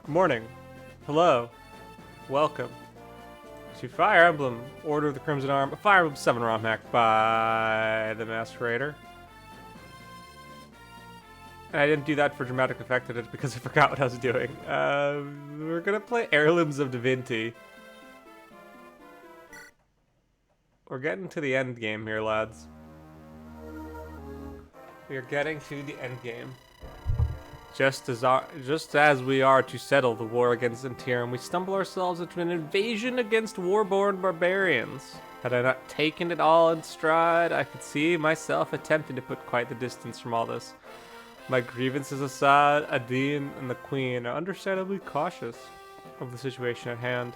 Good morning. Hello. Welcome to Fire Emblem Order of the Crimson Arm, a Fire Emblem 7 romhack by theMaskedRaider. And I didn't do that for dramatic effect, I did it because I forgot what I was doing. We're gonna play Heirlooms of Divinity. We're getting to the end game here, lads. We are getting to the end game. Just as we are to settle the war against Zentirum, we stumble ourselves into an invasion against warborn barbarians. Had I not taken it all in stride, I could see myself attempting to put quite the distance from all this. My grievances aside, Adine and the Queen are understandably cautious of the situation at hand.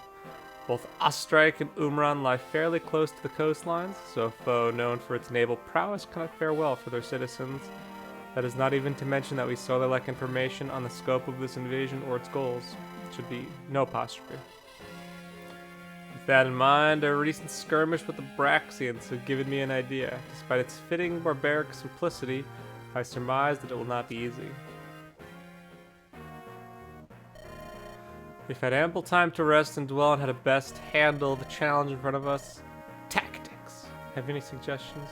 Both Ostrike and Umran lie fairly close to the coastlines, so a foe known for its naval prowess cannot fare well for their citizens. That is not even to mention that we sorely lack information on the scope of this invasion or its goals. It should be no apostrophe. With that in mind, a recent skirmish with the Braxians have given me an idea. Despite its fitting barbaric simplicity, I surmise that it will not be easy. We've had ample time to rest and dwell on how to best handle the challenge in front of us. Tactics. Have any suggestions?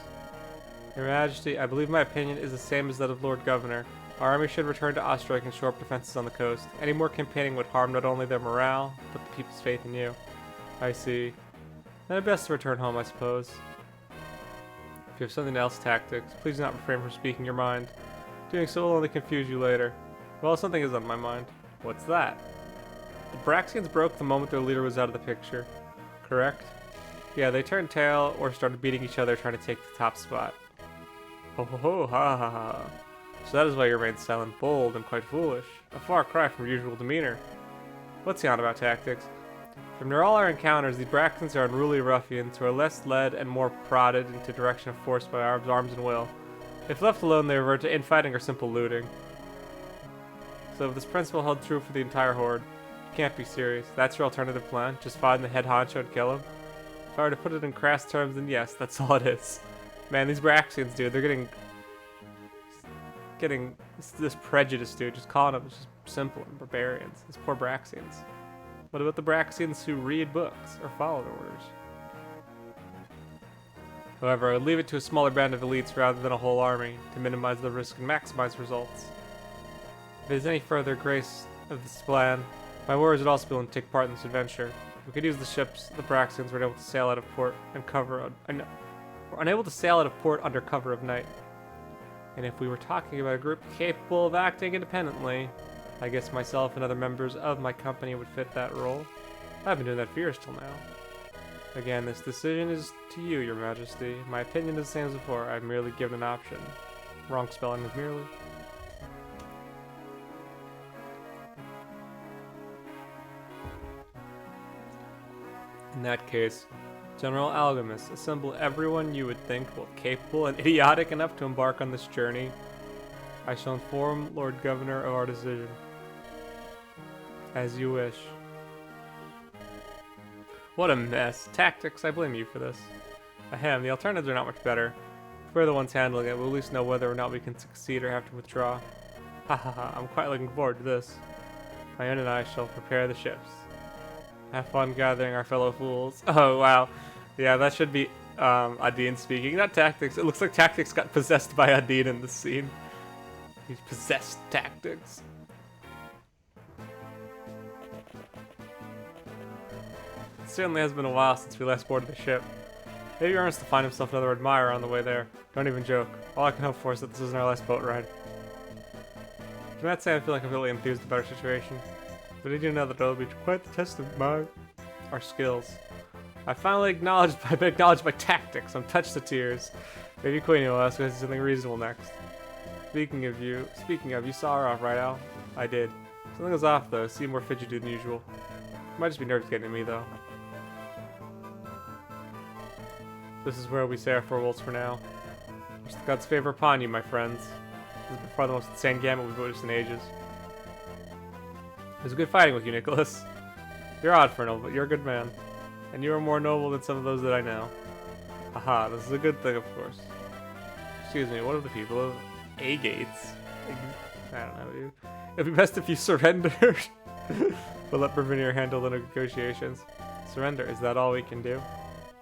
Your Majesty, I believe my opinion is the same as that of Lord Governor. Our army should return to Ostrike and shore up defenses on the coast. Any more campaigning would harm not only their morale, but the people's faith in you. I see. Then it best to return home, I suppose. If you have something else, Tactics, please do not refrain from speaking your mind. Doing so will only confuse you later. Well, something is on my mind. What's that? The Braxians broke the moment their leader was out of the picture. Correct? Yeah, they turned tail or started beating each other trying to take the top spot. Ho ho ho, ha ha ha. So that is why you remain silent, bold, and quite foolish. A far cry from your usual demeanor. What's he on about, Tactics? From near all our encounters, the Braxtons are unruly ruffians who are less led and more prodded into direction of force by arms and will. If left alone, they revert to infighting or simple looting. So if this principle held true for the entire horde, you can't be serious. That's your alternative plan? Just find the head honcho and kill him? If I were to put it in crass terms, then yes, that's all it is. Man, these Braxians, dude, they're getting this prejudice, dude. Just calling them just simple and barbarians. These poor Braxians. What about the Braxians who read books or follow their orders? However, I would leave it to a smaller band of elites rather than a whole army to minimize the risk and maximize results. If there's any further grace of this plan, my warriors would also be willing to take part in this adventure. We could use the ships the Braxians were unable to sail out of port under cover of night. And if we were talking about a group capable of acting independently, I guess myself and other members of my company would fit that role. I've been doing that for years till now. Again, this decision is to you, Your Majesty. My opinion is the same as before. I've merely given an option. Wrong spelling is merely. In that case, General Algemus, assemble everyone you would think both capable and idiotic enough to embark on this journey. I shall inform Lord Governor of our decision. As you wish. What a mess. Tactics, I blame you for this. Ahem, the alternatives are not much better. If we're the ones handling it, we'll at least know whether or not we can succeed or have to withdraw. Ha ha ha, I'm quite looking forward to this. My own and I shall prepare the ships. Have fun gathering our fellow fools. Oh, wow. Yeah, that should be Adine speaking, not Tactics. It looks like Tactics got possessed by Adine in this scene. He's possessed Tactics. It certainly has been a while since we last boarded the ship. Maybe he earns to find himself another admirer on the way there. Don't even joke. All I can hope for is that this isn't our last boat ride. Can I say I feel like I'm really enthused about our situation? But I do know that it'll be quite the test of our skills. I've been acknowledged by Tactics. I'm touched to tears. Maybe Queenie will ask us something reasonable next. Speaking of, you saw her off, right, Al? I did. Something was off, though. Seemed more fidgety than usual. Might just be nerves getting to me, though. This is where we say our farewells for now. Wish the gods favor upon you, my friends. This is by far the most insane gamut we've witnessed in ages. It was good fighting with you, Nicholas. You're odd for noble, but you're a good man. And you are more noble than some of those that I know. Haha, this is a good thing, of course. Excuse me, what are the people of A-Gates? I don't know, dude. It'd be best if you surrendered. We'll let Prevenir handle the negotiations. Surrender, is that all we can do?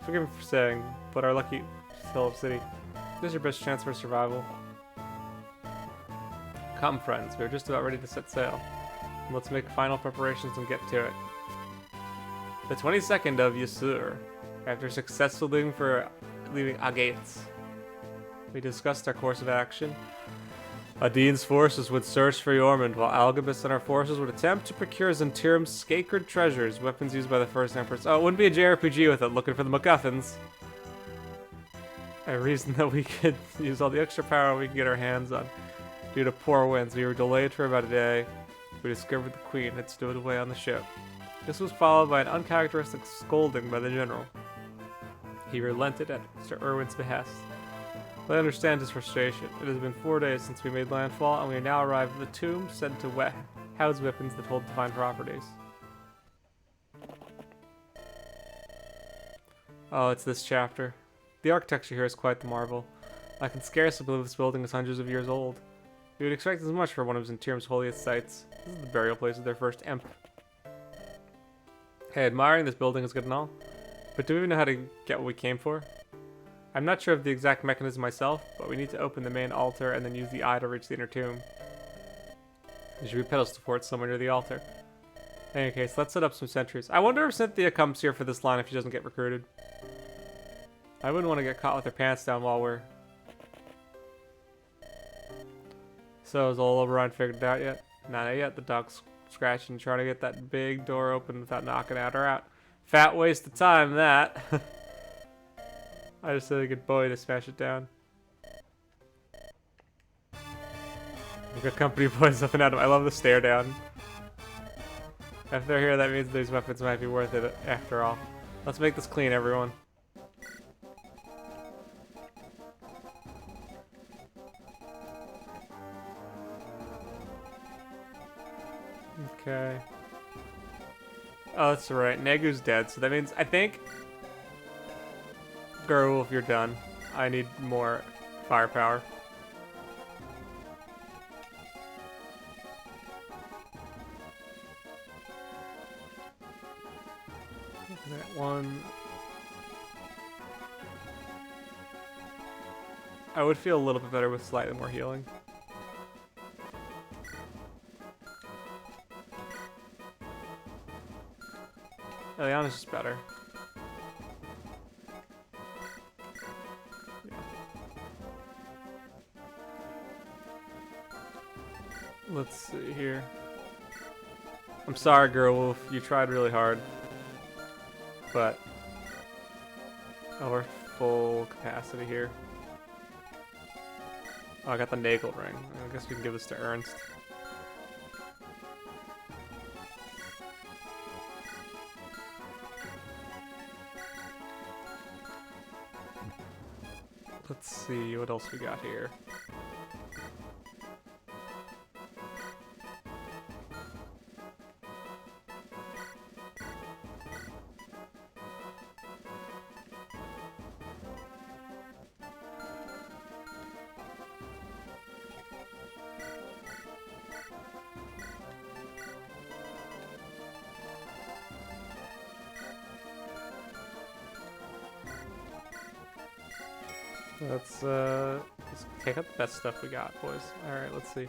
Forgive me for saying, but our lucky Phillip City. This is your best chance for survival. Come, friends, we're just about ready to set sail. Let's make final preparations and get to it. The 22nd of Yasur, after successfully leaving Agates, we discussed our course of action. Adin's forces would search for Yormund, while Algabus and our forces would attempt to procure Zentirum's sacred treasures, weapons used by the First Empress. Oh, it wouldn't be a JRPG with it, looking for the MacGuffins. A reason that we could use all the extra power we can get our hands on. Due to poor winds, we were delayed for about a day. We discovered the Queen had stowed away on the ship. This was followed by an uncharacteristic scolding by the General. He relented at Sir Irwin's behest. But I understand his frustration. It has been 4 days since we made landfall, and we are now arrived at the tomb said to house weapons that hold divine properties. Oh, it's this chapter. The architecture here is quite the marvel. I can scarcely believe this building is hundreds of years old. We would expect as much for one of Zentirum's holiest sites. This is the burial place of their first emp. Hey, admiring this building is good and all, but do we even know how to get what we came for? I'm not sure of the exact mechanism myself, but we need to open the main altar and then use the eye to reach the inner tomb. There should be pedal support somewhere near the altar. In any case, let's set up some sentries. I wonder if Cynthia comes here for this line if she doesn't get recruited. I wouldn't want to get caught with her pants down while we're... So, is all override figured it out yet? Nah, not yet. The dog's scratching, trying to get that big door open without knocking out or out. Fat waste of time, that. I just said a good boy to smash it down. We've got company boys up and at him. I love the stare down. If they're here, that means these weapons might be worth it after all. Let's make this clean, everyone. Okay. Oh, that's right. Negu's dead, so that means I think... Girl, if you're done. I need more firepower. That one. I would feel a little bit better with slightly more healing. Eliana's just better. Yeah. Let's see here. I'm sorry, Girl Wolf. You tried really hard. But... oh, we're full capacity here. Oh, I got the Nagel ring. I guess we can give this to Ernst. Let's see what else we got here. Let's take out the best stuff we got, boys. Alright, let's see.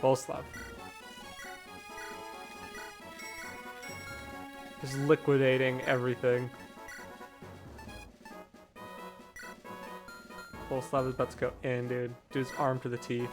Bolslav. Just liquidating everything. Bolslav is about to go in, dude. Dude's armed to the teeth.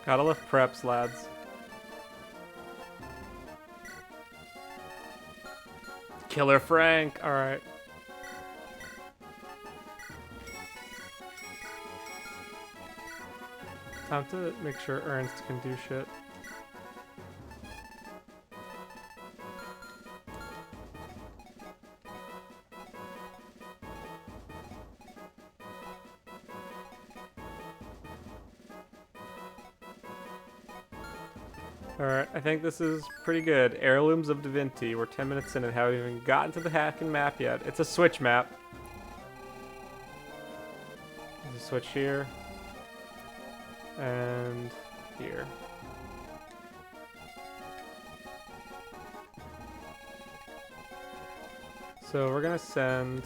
Gotta lift preps, lads. Killer Frank, alright. Time to make sure Ernst can do shit. Alright, I think this is pretty good. Heirlooms of Divinity. We're 10 minutes in and haven't even gotten to the hacking map yet. It's a switch map. There's a switch here. And here. So we're gonna send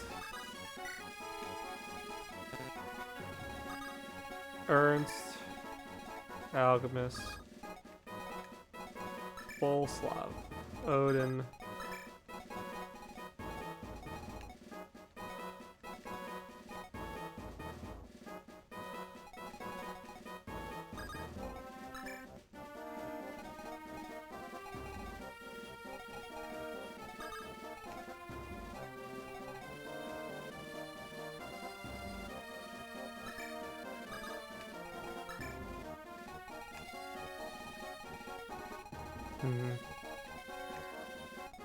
Ernst, Alchemist, Bolslav, Odin,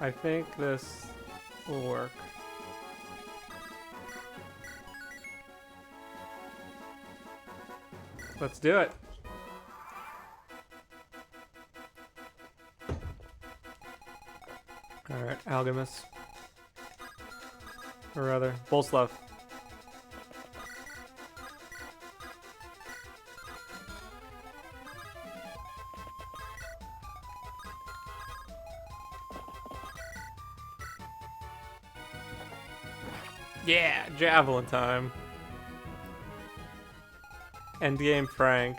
I think this will work. Let's do it. Alright, Alchemist. Or rather, Bolslav. Yeah, javelin time. Endgame Frank.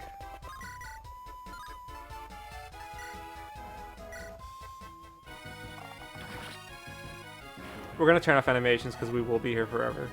We're gonna turn off animations because we will be here forever.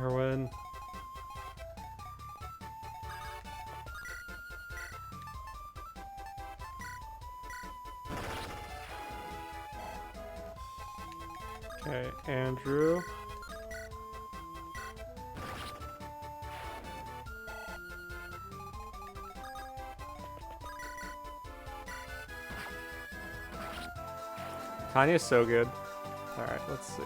Erwin. Okay, Andrew. Tanya's so good. Alright, let's see.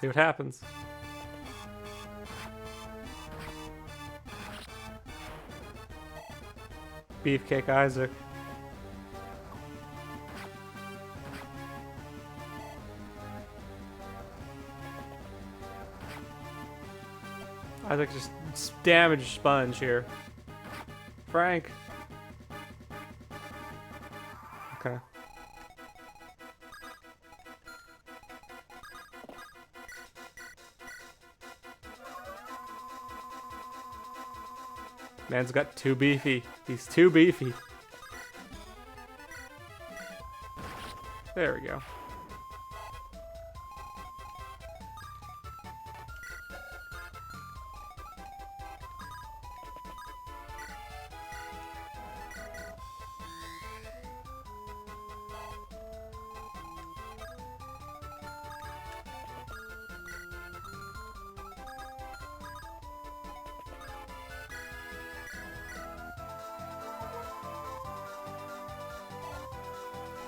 See what happens. Beefcake Isaac. Isaac just damage sponge here. Frank. Okay. Man's got too beefy. He's too beefy. There we go.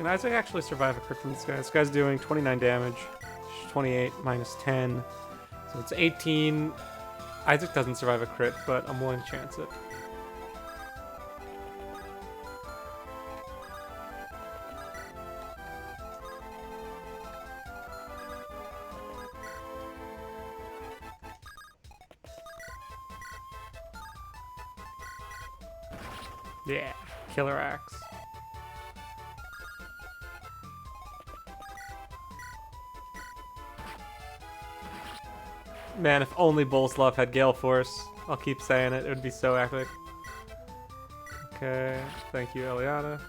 Can Isaac actually survive a crit from this guy? This guy's doing 29 damage, 28 minus 10, so it's 18. Isaac doesn't survive a crit, but I'm willing to chance it. Yeah, killer axe. Man, if only Bolslav had Gale Force. I'll keep saying it. It would be so epic. Okay, thank you, Eliana.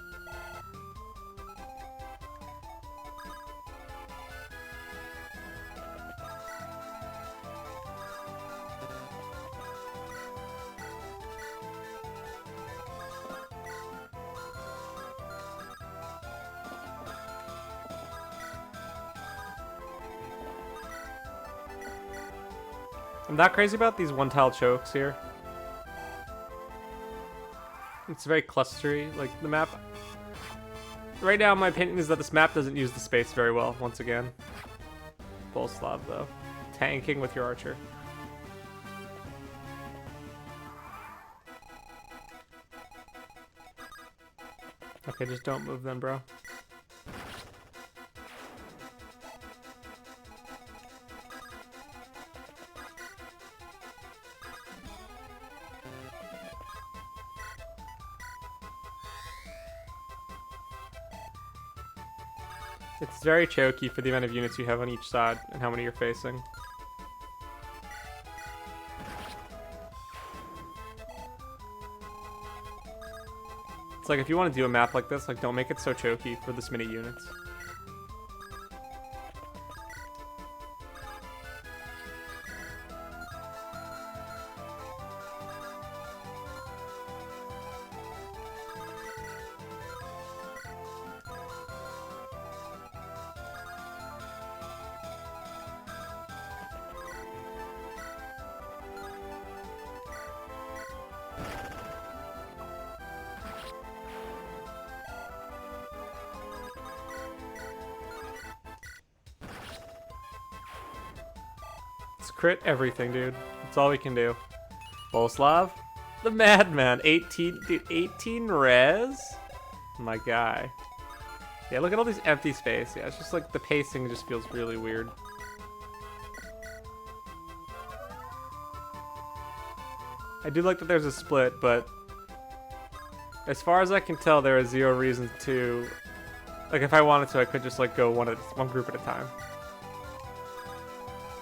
I'm not crazy about these one-tile chokes here. It's very clustery, like the map. Right now, my opinion is that this map doesn't use the space very well, once again. Bolslav, though. Tanking with your archer. Okay, just don't move then, bro. It's very choky for the amount of units you have on each side and how many you're facing. It's like if you want to do a map like this, like don't make it so choky for this many units. Let's crit everything, dude. That's all we can do. Bolslav, the madman. 18, dude, 18 res? My guy. Yeah, look at all these empty space. Yeah, it's just like the pacing just feels really weird. I do like that there's a split, but as far as I can tell, there is zero reason to... Like, if I wanted to, I could just, like, go one group at a time.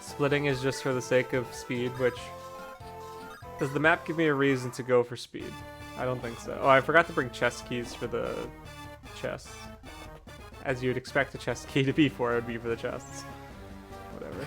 Splitting is just for the sake of speed, which... Does the map give me a reason to go for speed? I don't think so. Oh, I forgot to bring chest keys for the chests. As you'd expect a chest key to be for, it would be for the chests. Whatever.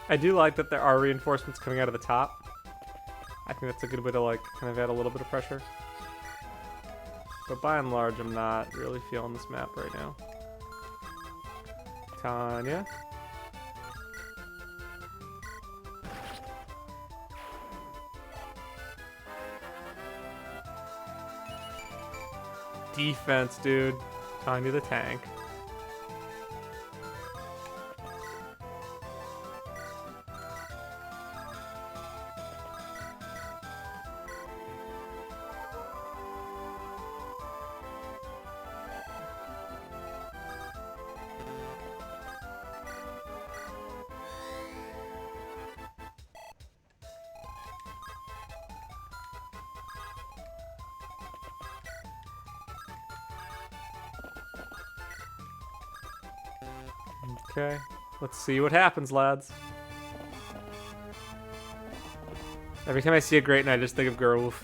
I do like that there are reinforcements coming out of the top. I think that's a good way to like kind of add a little bit of pressure. But by and large, I'm not really feeling this map right now. Tanya. Defense, dude. Tanya the tank. Okay, let's see what happens, lads. Every time I see a Great Knight, I just think of Gerwolf.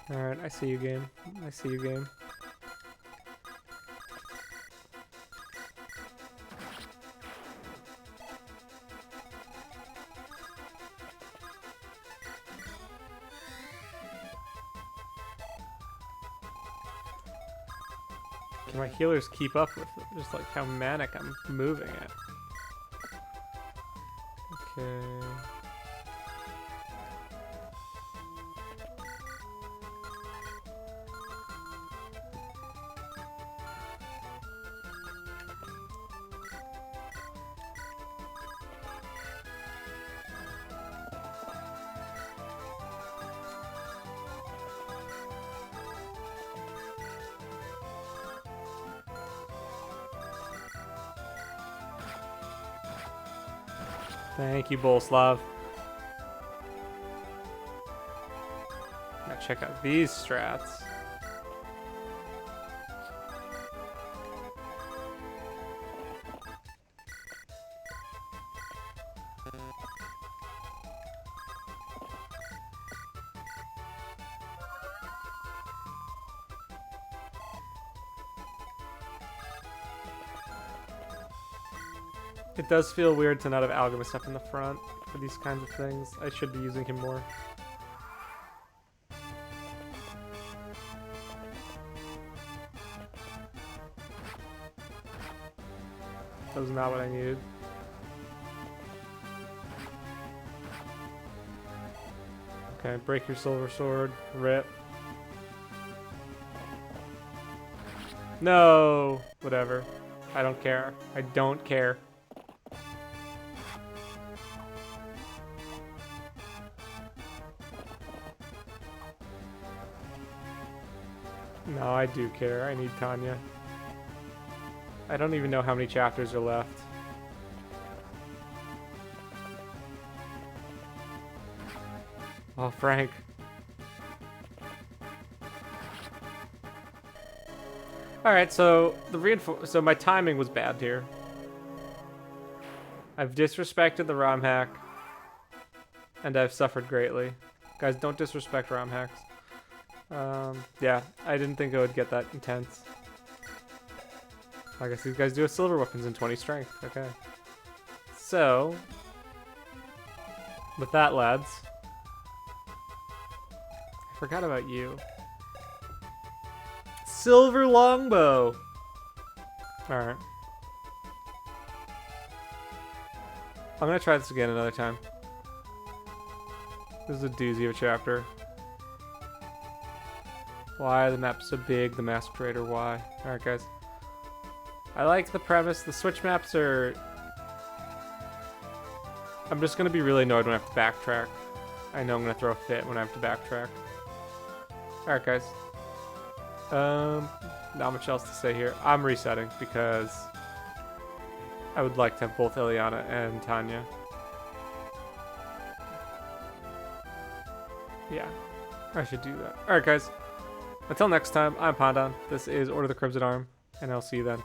Alright, I see you, game. I see you, game. Can my healers keep up with it? Just like how manic I'm moving it. Okay. Thank you, Bolslav. Now check out these strats. It does feel weird to not have Alchemist up in the front for these kinds of things. I should be using him more. That was not what I needed. Okay, break your silver sword. Rip. No! Whatever. I don't care. I don't care. No, I do care. I need Tanya. I don't even know how many chapters are left. Oh, Frank. Alright, so so my timing was bad here. I've disrespected the romhack, and I've suffered greatly. Guys, don't disrespect romhacks. Yeah, I didn't think it would get that intense. I guess these guys do have silver weapons and 20 strength. Okay. So, with that, lads, I forgot about you. Silver longbow! Alright. I'm gonna try this again another time. This is a doozy of a chapter. Why the map's so big, the MaskedRaider, why? Alright, guys. I like the premise. The switch maps are... I'm just gonna be really annoyed when I have to backtrack. I know I'm gonna throw a fit when I have to backtrack. Alright, guys. Not much else to say here. I'm resetting because I would like to have both Ileana and Tanya. Yeah, I should do that. Alright, guys. Until next time, I'm Pandan. This is Order of the Crimson Arm, and I'll see you then.